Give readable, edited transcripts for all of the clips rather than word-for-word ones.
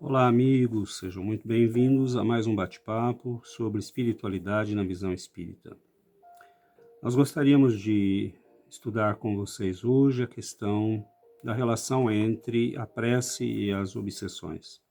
Olá, amigos, sejam muito bem-vindos a mais um bate-papo sobre espiritualidade na visão espírita. Nós gostaríamos de estudar com vocês hoje a questão da relação entre a prece e as obsessões.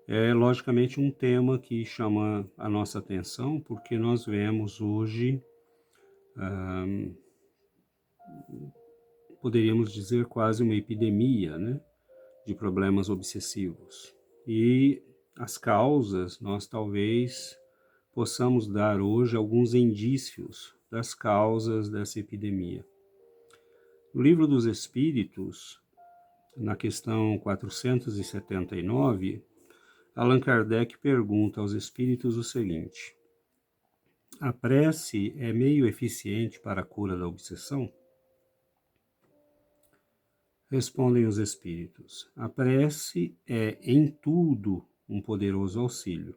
É, logicamente, um tema que chama a nossa atenção porque nós vemos hoje, poderíamos dizer, quase uma epidemia, né, de problemas obsessivos. E as causas, nós talvez possamos dar hoje alguns indícios das causas dessa epidemia. No Livro dos Espíritos, na questão 479, Allan Kardec pergunta aos espíritos o seguinte: a prece é meio eficiente para a cura da obsessão? Respondem os espíritos: a prece é em tudo um poderoso auxílio.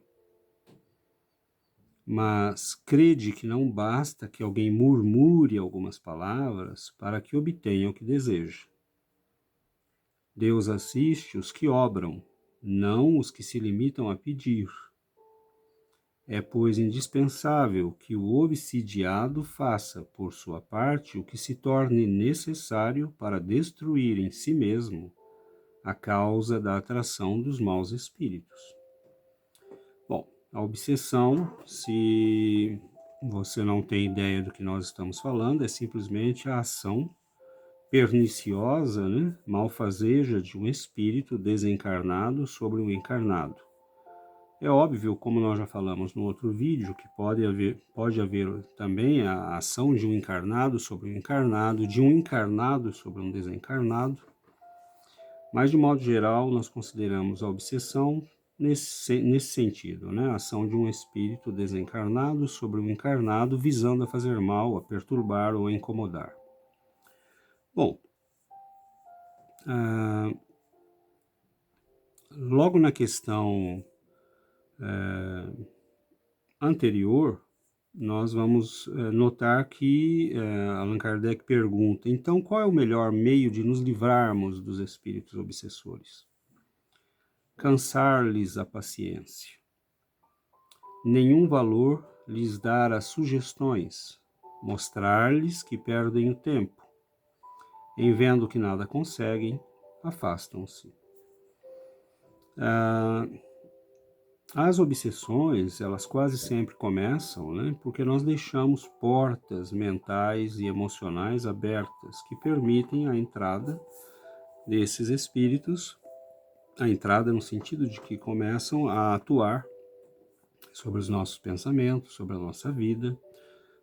Mas crede que não basta que alguém murmure algumas palavras para que obtenha o que deseja. Deus assiste os que obram, não os que se limitam a pedir. É, pois, indispensável que o obsidiado faça, por sua parte, o que se torne necessário para destruir em si mesmo a causa da atração dos maus espíritos. Bom, a obsessão, se você não tem ideia do que nós estamos falando, é simplesmente a ação perniciosa, né, malfazeja de um espírito desencarnado sobre o encarnado. É óbvio, como nós já falamos no outro vídeo, que pode haver também a ação de um encarnado sobre o encarnado, de um encarnado sobre um desencarnado, mas de modo geral nós consideramos a obsessão nesse sentido, né? A ação de um espírito desencarnado sobre um encarnado visando a fazer mal, a perturbar ou a incomodar. Bom, logo na questão anterior, nós vamos notar que Allan Kardec pergunta: então qual é o melhor meio de nos livrarmos dos espíritos obsessores? Cansar-lhes a paciência. Nenhum valor lhes dar as sugestões, mostrar-lhes que perdem o tempo. Em vendo que nada conseguem, afastam-se. As obsessões, elas quase sempre começam, né, porque nós deixamos portas mentais e emocionais abertas que permitem a entrada desses espíritos, a entrada no sentido de que começam a atuar sobre os nossos pensamentos, sobre a nossa vida,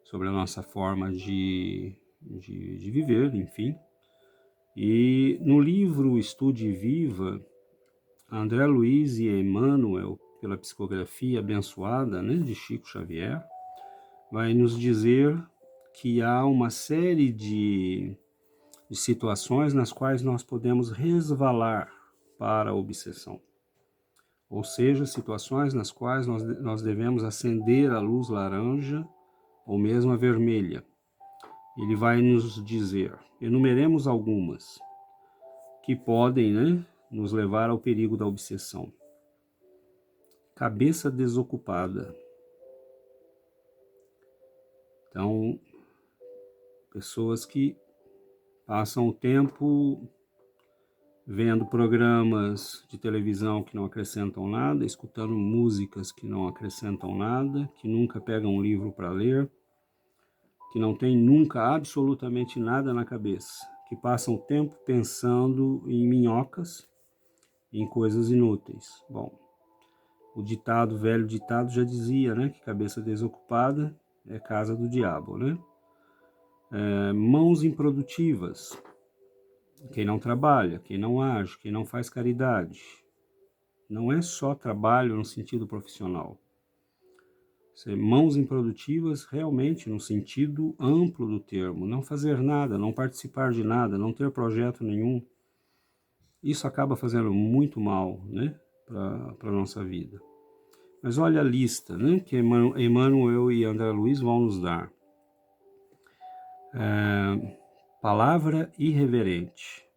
sobre a nossa forma de viver, enfim. E no livro Estude e Viva, André Luiz e Emmanuel, pela psicografia abençoada, né, de Chico Xavier, vai nos dizer que há uma série de situações nas quais nós podemos resvalar para a obsessão. Ou seja, situações nas quais nós devemos acender a luz laranja ou mesmo a vermelha. Ele vai nos dizer, enumeremos algumas que podem, né, nos levar ao perigo da obsessão. Cabeça desocupada. Então, pessoas que passam o tempo vendo programas de televisão que não acrescentam nada, escutando músicas que não acrescentam nada, que nunca pegam um livro para ler, que não tem nunca absolutamente nada na cabeça, que passam o tempo pensando em minhocas, em coisas inúteis. Bom, o velho ditado já dizia, né, que cabeça desocupada é casa do diabo, né? Mãos improdutivas. Quem não trabalha, quem não age, quem não faz caridade. Não é só trabalho no sentido profissional. Mãos improdutivas realmente no sentido amplo do termo. Não fazer nada, não participar de nada, não ter projeto nenhum. Isso acaba fazendo muito mal, né, para a nossa vida. Mas olha a lista, né, que Emmanuel e André Luiz vão nos dar. Palavra irreverente.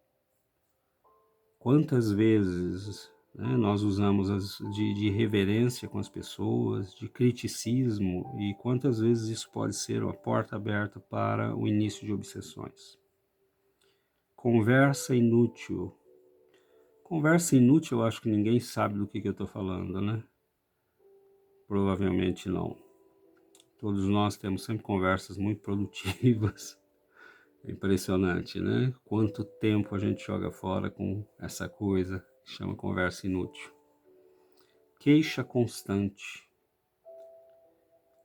Quantas vezes né? Nós usamos de reverência com as pessoas, de criticismo, e quantas vezes isso pode ser uma porta aberta para o início de obsessões. Conversa inútil. Conversa inútil, eu acho que ninguém sabe do que eu estou falando, né? Provavelmente não. Todos nós temos sempre conversas muito produtivas. É impressionante, né? Quanto tempo a gente joga fora com essa coisa que chama conversa inútil. Queixa constante.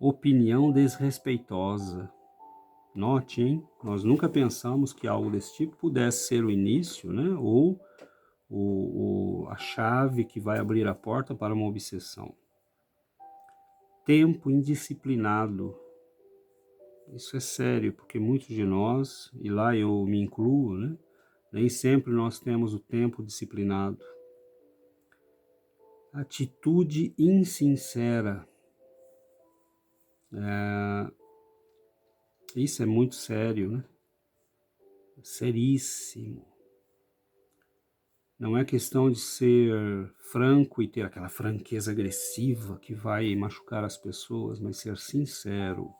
Opinião desrespeitosa. Note, hein? Nós nunca pensamos que algo desse tipo pudesse ser o início, né? Ou a chave que vai abrir a porta para uma obsessão. Tempo indisciplinado. Isso é sério, porque muitos de nós, e lá eu me incluo, né? Nem sempre nós temos o tempo disciplinado. Atitude insincera. Isso é muito sério, né? Seríssimo. Não é questão de ser franco e ter aquela franqueza agressiva que vai machucar as pessoas, mas ser sincero.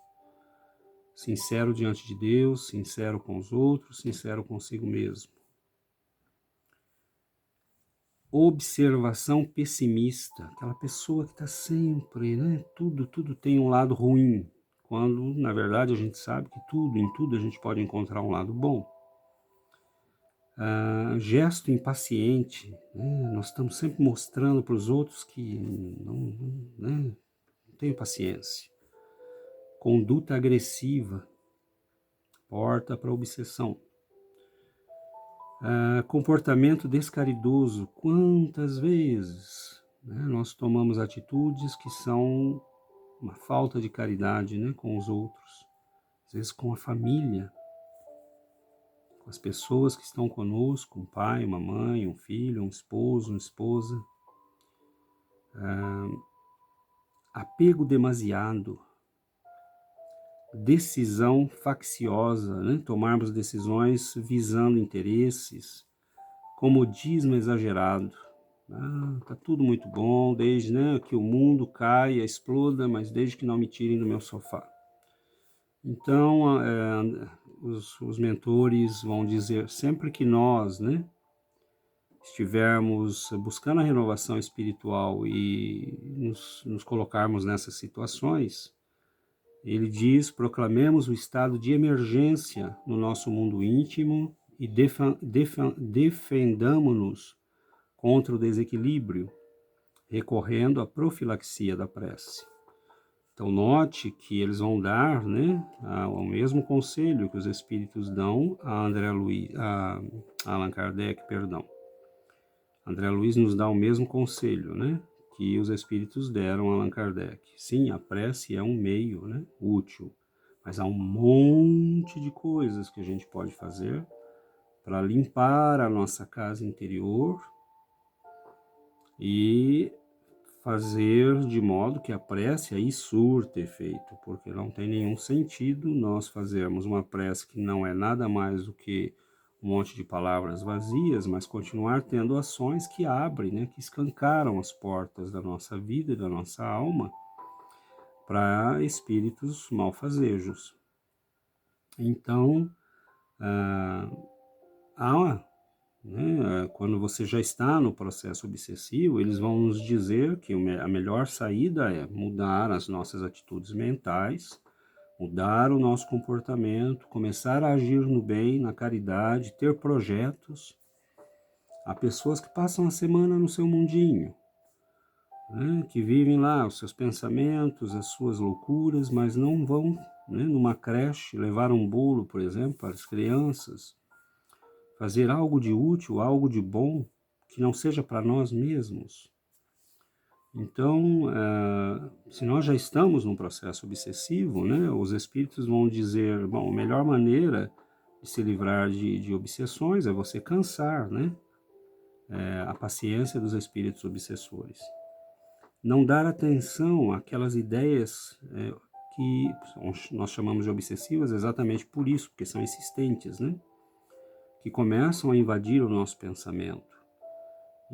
Sincero diante de Deus, sincero com os outros, sincero consigo mesmo. Observação pessimista, aquela pessoa que está sempre, né? Tudo tem um lado ruim, quando na verdade a gente sabe que em tudo a gente pode encontrar um lado bom. Gesto impaciente, né? Nós estamos sempre mostrando para os outros que não tenho paciência. Conduta agressiva, porta para obsessão. Comportamento descaridoso, quantas vezes, né, nós tomamos atitudes que são uma falta de caridade, né, com os outros, às vezes com a família, com as pessoas que estão conosco, um pai, uma mãe, um filho, um esposo, uma esposa. Apego demasiado, decisão facciosa, né, tomarmos decisões visando interesses, comodismo exagerado. Tá tudo muito bom, desde, né, que o mundo caia, exploda, mas desde que não me tirem do meu sofá. Então, os mentores vão dizer, sempre que nós, né, estivermos buscando a renovação espiritual e nos colocarmos nessas situações, ele diz, proclamemos o estado de emergência no nosso mundo íntimo e defendamo-nos contra o desequilíbrio, recorrendo à profilaxia da prece. Então note que eles vão dar, né, o mesmo conselho que os espíritos dão a Allan Kardec, perdão. André Luiz nos dá o mesmo conselho, né, que os espíritos deram a Allan Kardec. Sim, a prece é um meio, né, útil, mas há um monte de coisas que a gente pode fazer para limpar a nossa casa interior e fazer de modo que a prece aí surta efeito, porque não tem nenhum sentido nós fazermos uma prece que não é nada mais do que um monte de palavras vazias, mas continuar tendo ações que abrem, né, que escancaram as portas da nossa vida e da nossa alma para espíritos malfazejos. Então, quando você já está no processo obsessivo, eles vão nos dizer que a melhor saída é mudar as nossas atitudes mentais, mudar o nosso comportamento, começar a agir no bem, na caridade, ter projetos. Há pessoas que passam a semana no seu mundinho, né, que vivem lá os seus pensamentos, as suas loucuras, mas não vão, né, numa creche levar um bolo, por exemplo, para as crianças, fazer algo de útil, algo de bom, que não seja para nós mesmos. Então, se nós já estamos num processo obsessivo, né, os espíritos vão dizer, bom, a melhor maneira de se livrar de obsessões é você cansar, né, a paciência dos espíritos obsessores. Não dar atenção àquelas ideias que nós chamamos de obsessivas exatamente por isso, porque são insistentes, né, que começam a invadir o nosso pensamento.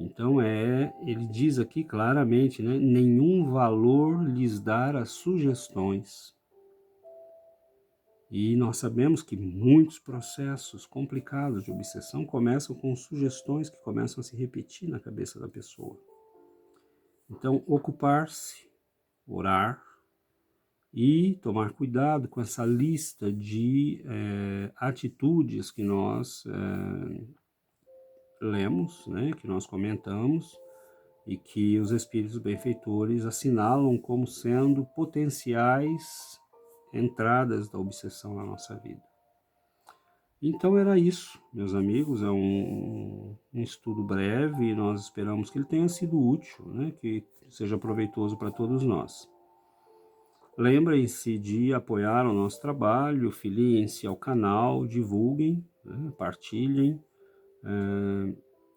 Então ele diz aqui claramente, né, nenhum valor lhes dar as sugestões. E nós sabemos que muitos processos complicados de obsessão começam com sugestões que começam a se repetir na cabeça da pessoa. Então, ocupar-se, orar e tomar cuidado com essa lista de atitudes que nós lemos, né, que nós comentamos, e que os espíritos benfeitores assinalam como sendo potenciais entradas da obsessão na nossa vida. Então era isso, meus amigos, é um estudo breve e nós esperamos que ele tenha sido útil, né, que seja proveitoso para todos nós. Lembrem-se de apoiar o nosso trabalho, filiem-se ao canal, divulguem, né, partilhem,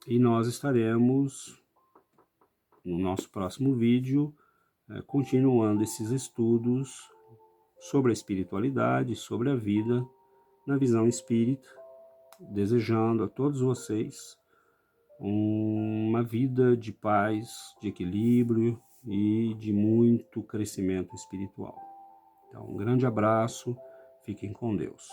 e nós estaremos no nosso próximo vídeo continuando esses estudos sobre a espiritualidade, sobre a vida na visão espírita, desejando a todos vocês uma vida de paz, de equilíbrio e de muito crescimento espiritual. Então, um grande abraço, fiquem com Deus.